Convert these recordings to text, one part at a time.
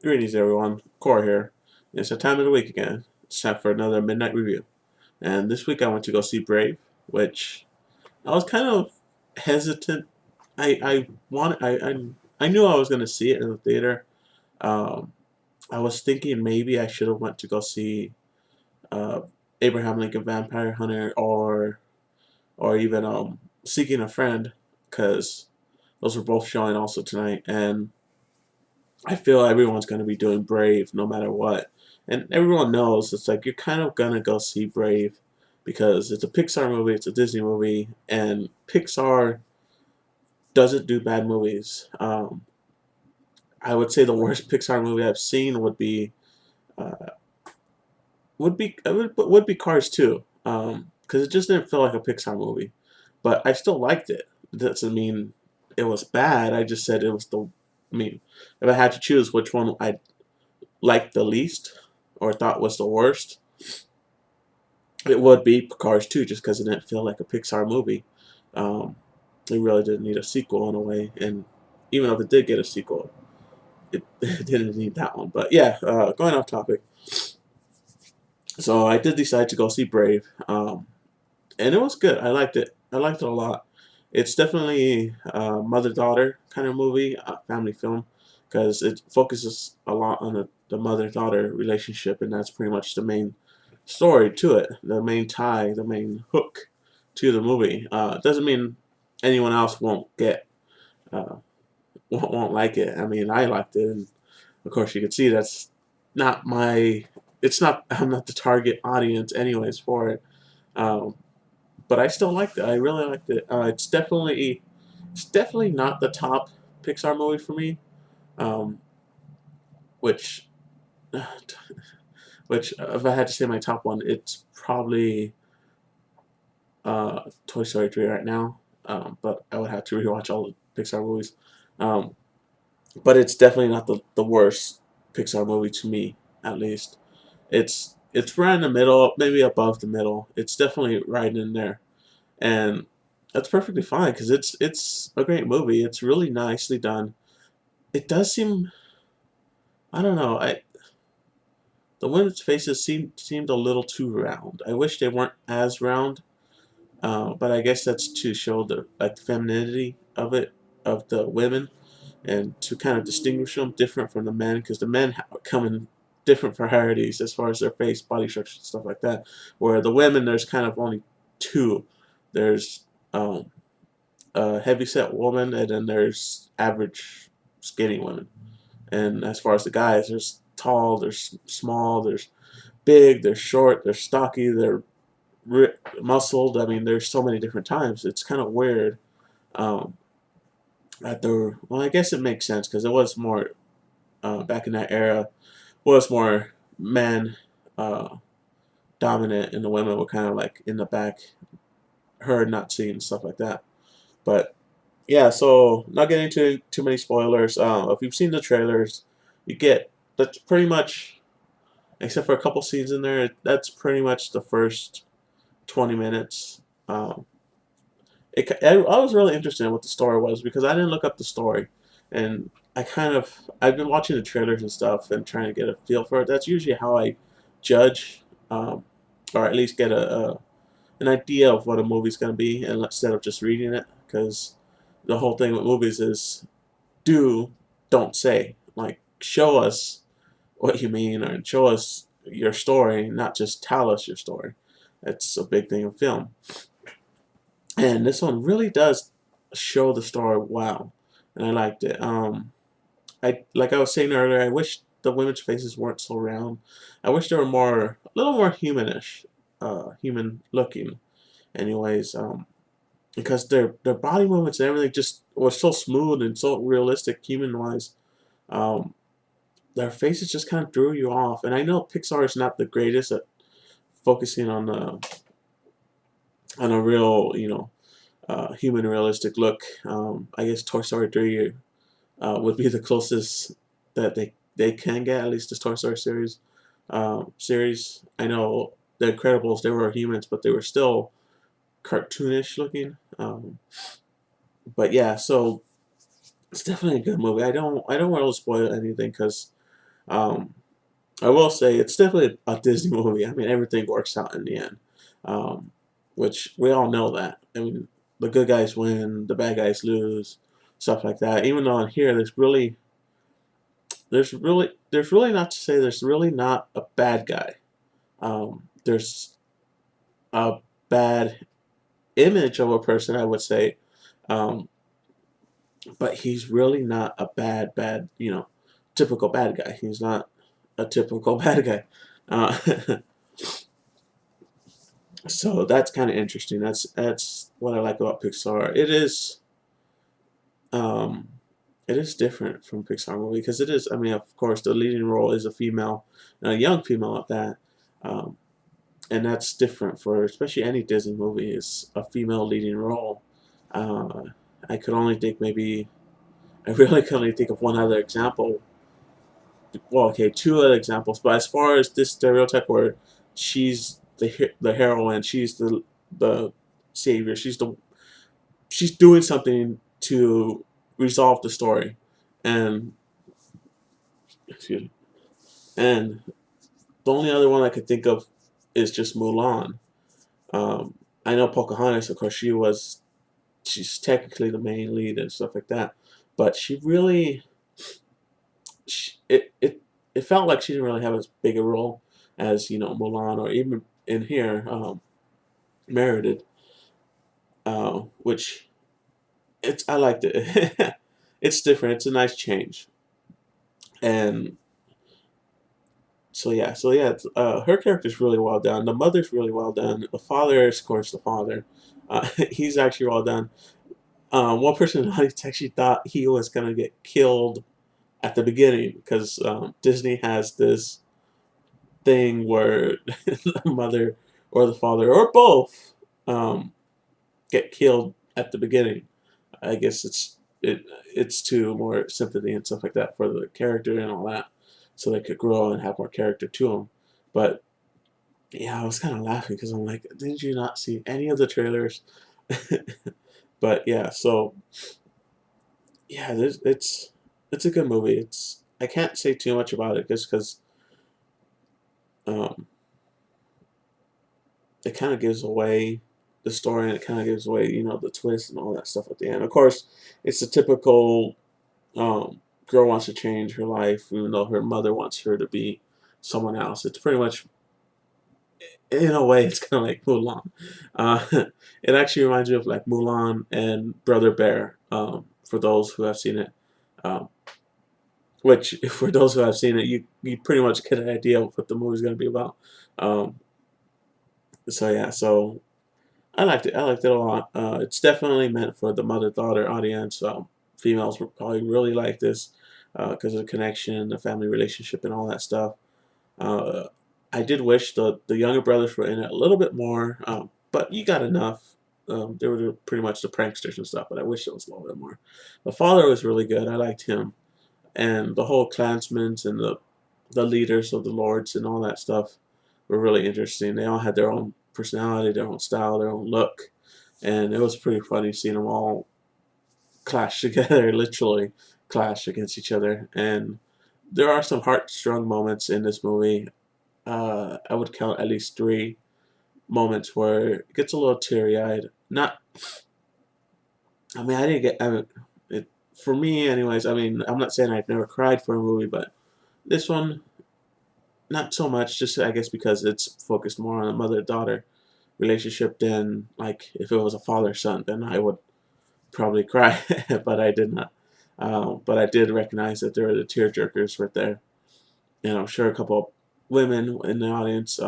Greetings, everyone. Core here. It's the time of the week again. It's time for another midnight review. And this week I went to go see Brave, which I was kind of hesitant. I knew I was going to see it in the theater. Um, I was thinking maybe I should have went to go see uh, Abraham Lincoln Vampire Hunter or even Seeking a Friend, because those were both showing also tonight. And I feel everyone's going to be doing Brave no matter what. And everyone knows it's like you're kind of going to go see Brave because it's a Pixar movie, it's a Disney movie, and Pixar doesn't do bad movies. I would say the worst Pixar movie I've seen uh, would be Cars 2, because it just didn't feel like a Pixar movie. But I still liked it. That doesn't mean it was bad. I just said it was the. I mean, if I had to choose which one I liked the least or thought was the worst, it would be Cars 2, just because it didn't feel like a Pixar movie. Um, it really didn't need a sequel in a way, and even if it did get a sequel, it didn't need that one. But yeah, going off topic. So I did decide to go see Brave, and it was good. I liked it. I liked it a lot. It's definitely a mother-daughter kind of movie, family film, because it focuses a lot on the mother-daughter relationship, and that's pretty much the main story to it, the main tie, the main hook to the movie. Doesn't mean anyone else uh, won't like it. I mean, I liked it, and of course you can see that's not my. It's not. I'm not the target audience, anyways, for it. Um, but I still liked it. I really liked it. It's definitely not the top Pixar movie for me. Um, which which if I had to say my top one, it's probably Toy Story 3 right now. But I would have to rewatch all the Pixar movies. Um, but it's definitely not the worst Pixar movie to me, at least. It's right in the middle, maybe above the middle. It's definitely right in there, and that's perfectly fine because it's a great movie. It's really nicely done. It does seem, I don't know, I the women's faces seemed a little too round. I wish they weren't as round. But I guess that's to show the like femininity of it, of the women, and to kind of distinguish them different from the men, because the men come in different varieties as far as their face, body structure, and stuff like that. Where the women, there's kind of only two. There's a heavyset woman, and then there's average skinny women. And as far as the guys, there's tall, there's small, there's big, there's short, there's stocky, they're muscled. I mean, there's so many different times. It's kind of weird. Um, well, I guess it makes sense because it was more back in that era was more men uh, dominant, and the women were kind of like in the back, heard not seen, stuff like that. But yeah, so not getting into too many spoilers. If you've seen the trailers, you get that's pretty much, except for a couple scenes in there. That's pretty much the first 20 minutes. Um, I was really interested in what the story was because I didn't look up the story, and I've been watching the trailers and stuff and trying to get a feel for it. That's usually how I judge, um, or at least get a an idea of what a movie's gonna be, and instead of just reading it. Because the whole thing with movies is do, don't say. Like show us what you mean, or show us your story, not just tell us your story. That's a big thing in film. And this one really does show the story well, and I liked it. I like I was saying earlier, I wish the women's faces weren't so round. I wish they were a little more humanish, human looking. Anyways, because their body movements and everything just was so smooth and so realistic, human wise. Um, their faces just kind of threw you off. And I know Pixar is not the greatest at focusing on a real, human realistic look. I guess Toy Story 3 would be the closest that they can get, at least the Toy Story series. I know the Incredibles, they were humans, but they were still cartoonish looking. But yeah, so it's definitely a good movie. I don't want to spoil anything because Um, I will say it's definitely a Disney movie. I mean, everything works out in the end, um, which we all know that. I mean, the good guys win, the bad guys lose, stuff like that. Even though in here, there's really not to say there's really not a bad guy. There's a bad image of a person, I would say, um, but he's really not a bad, typical bad guy. He's not a typical bad guy. Uh, so that's kind of interesting. That's what I like about Pixar. Um, it is different from Pixar movie because it is. I mean, of course, the leading role is a female, a young female at that, um, and that's different for especially any Disney movie is a female leading role. Uh, I could only think maybe I really can only think of one other example. Well, okay, two other examples. But as far as this stereotype where she's the heroine, she's the savior, she's doing something to resolve the story, and excuse me, and the only other one I could think of is just Mulan. Um, I know Pocahontas, of course, she's technically the main lead and stuff like that, but she really she, it felt like she didn't really have as big a role as Mulan or even in here Meredith, which it's I liked it. It's different. It's a nice change, and her character's really well done. The mother's really well done. The father is, of course, the father. He's actually well done. One person in the audience actually thought he was gonna get killed at the beginning because Disney has this thing where the mother or the father or both um, get killed at the beginning. I guess it's to more sympathy and stuff like that for the character and all that, so they could grow and have more character to them. But yeah, I was kind of laughing because I'm like, didn't you not see any of the trailers? But yeah, so yeah, it's a good movie. It's I can't say too much about it just because um, it kind of gives away the story and it kind of gives away the twist and all that stuff at the end. Of course, it's the typical girl wants to change her life even though her mother wants her to be someone else. It's pretty much in a way it's kind of like Mulan. Uh, it actually reminds me of like Mulan and Brother Bear. For those who have seen it, um, which for those who have seen it, you pretty much get an idea of what the movie's going to be about. Um, so yeah, so I liked it. I liked it a lot. It's definitely meant for the mother-daughter audience. Females will probably really like this because of the connection, the family relationship, and all that stuff. Uh, I did wish the younger brothers were in it a little bit more, but you got enough. They were pretty much the pranksters and stuff, but I wish it was a little bit more. The father was really good. I liked him, and the whole clansmen and the leaders of the lords and all that stuff were really interesting. They all had their own personality, their own style, their own look, and it was pretty funny seeing them all clash together, literally clash against each other. And there are some heartstrung moments in this movie. I would count at least three moments where it gets a little teary-eyed. Not, I mean, I didn't get. I mean, it for me, anyways. I mean, I'm not saying I've never cried for a movie, but this one, not so much. Just I guess because it's focused more on a mother-daughter relationship than like if it was a father-son, then I would probably cry, but I did not. But I did recognize that there were the tear jerkers right there, and I'm sure a couple of women in the audience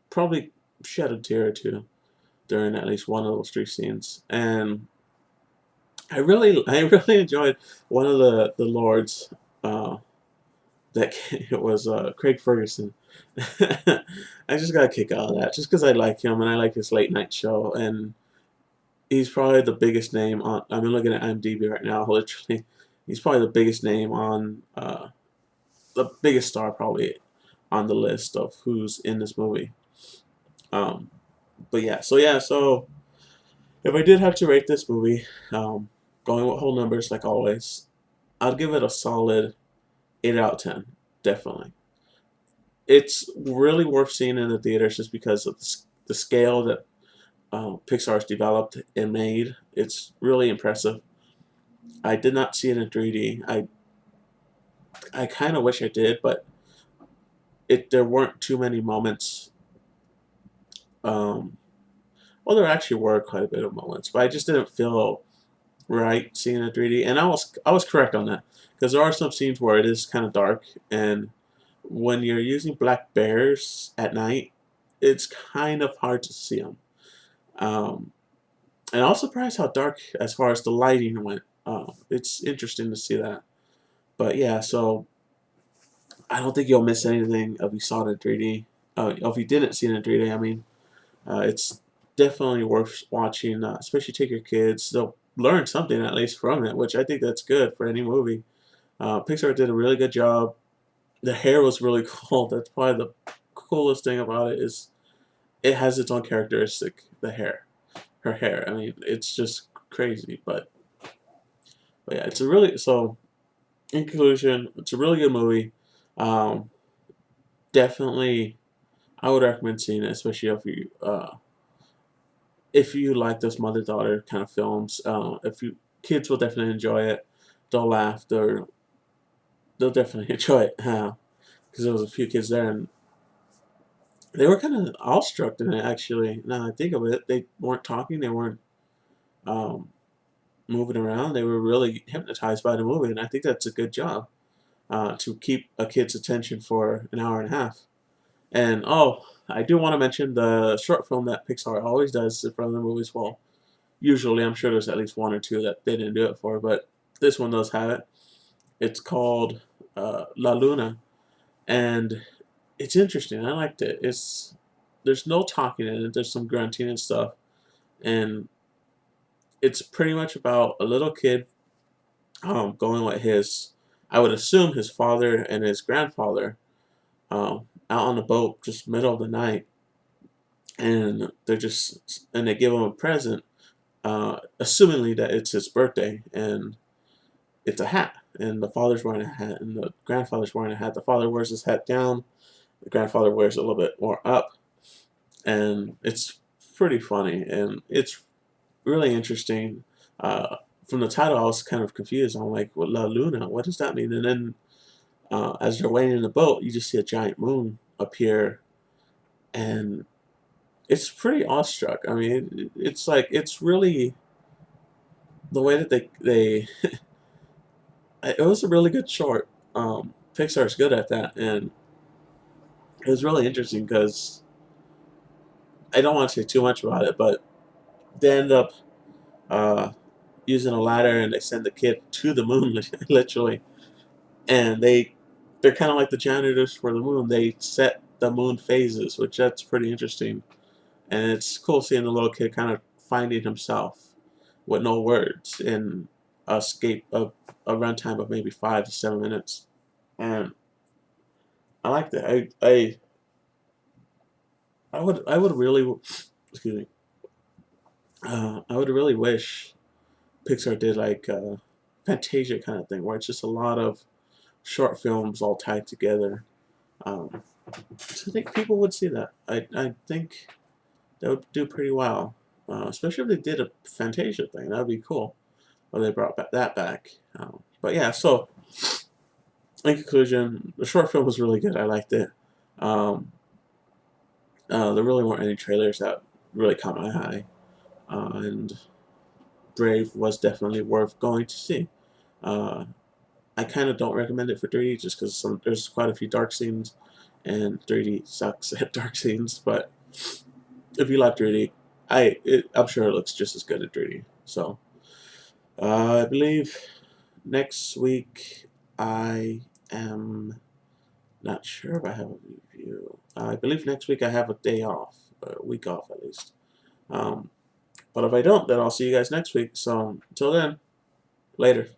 probably shed a tear or two during at least one of those three scenes. And I really enjoyed one of the lords. Uh, that it was Craig Ferguson. I just got a kick out of that, just because I like him and I like his late night show, and he's probably the biggest name on. I'm looking at IMDb right now. Literally, he's probably the biggest name on the biggest star probably on the list of who's in this movie. Um, but so if I did have to rate this movie, going with whole numbers like always, I'd give it a solid 8 out of 10. definitely. It's really worth seeing in the theaters just because of the scale that Pixar's developed and made. It's really impressive. I did not see it in 3D. I kind of wish I did, but there weren't too many moments. Um, well, there actually were quite a bit of moments, but I just didn't feel right seeing it in 3D. And I was correct on that because there are some scenes where it is kind of dark, and when you're using black bears at night, it's kind of hard to see them. Um, and I was surprised how dark as far as the lighting went. It's interesting to see that. But yeah, so I don't think you'll miss anything if you saw it in 3D. If you didn't see it in 3D, I mean, it's definitely worth watching. Especially take your kids; they'll learn something at least from it, which I think that's good for any movie. Pixar did a really good job. The hair was really cool. That's probably the coolest thing about it is it has its own characteristic. The hair, her hair. I mean, it's just crazy. But yeah, it's a really so. In conclusion, it's a really good movie. Um, Definitely, I would recommend seeing it, especially if you like those mother daughter kind of films. If you kids will definitely enjoy it. They'll laugh. They'll definitely enjoy it. Because there was a few kids there, and they were kind of awestruck in it. Actually, now I think of it, they weren't talking. They weren't um, moving around. They were really hypnotized by the movie, and I think that's a good job to keep a kid's attention for an hour and a half. And oh, I do want to mention the short film that Pixar always does in front of the movies. Well, usually I'm sure there's at least one or two that they didn't do it for, but this one does have it. It's called La Luna, and it's interesting. I liked it. There's no talking in it. There's some grunting and stuff, and it's pretty much about a little kid going with his, I would assume his father and his grandfather out on a boat just middle of the night, and they give him a present, assumingly that it's his birthday, and it's a hat, and the father's wearing a hat, and the grandfather's wearing a hat. The father wears his hat down, the grandfather wears it a little bit more up, and it's pretty funny, and it's really interesting. From the title, I was kind of confused. I'm like, "What La Luna? What does that mean?" And then, as they're waiting in the boat, you just see a giant moon appear, and it's pretty awestruck. I mean, it's like it's really the way that they it was a really good short. Pixar's good at that, and it was really interesting because I don't want to say too much about it, but they end up uh, using a ladder and they send the kid to the moon, literally, and they're kind of like the janitors for the moon. They set the moon phases, which that's pretty interesting, and it's cool seeing the little kid kind of finding himself with no words in a runtime of maybe 5 to 7 minutes, and I like that. I would really, excuse me. I would really wish Pixar did like a Fantasia kind of thing, where it's just a lot of short films all tied together. Um, so I think people would see that. I think that would do pretty well, especially if they did a Fantasia thing. That would be cool. Or they brought that back. But yeah, so in conclusion, the short film was really good. I liked it. Um, there really weren't any trailers that really caught my eye, and Brave was definitely worth going to see. Uh, I kind of don't recommend it for 3D just because there's quite a few dark scenes, and 3D sucks at dark scenes. But if you like 3D, I'm sure it looks just as good at 3D. So I believe next week I am not sure if I have a review. I believe next week I have a day off, a week off at least. Um, but if I don't, then I'll see you guys next week. So until then, later.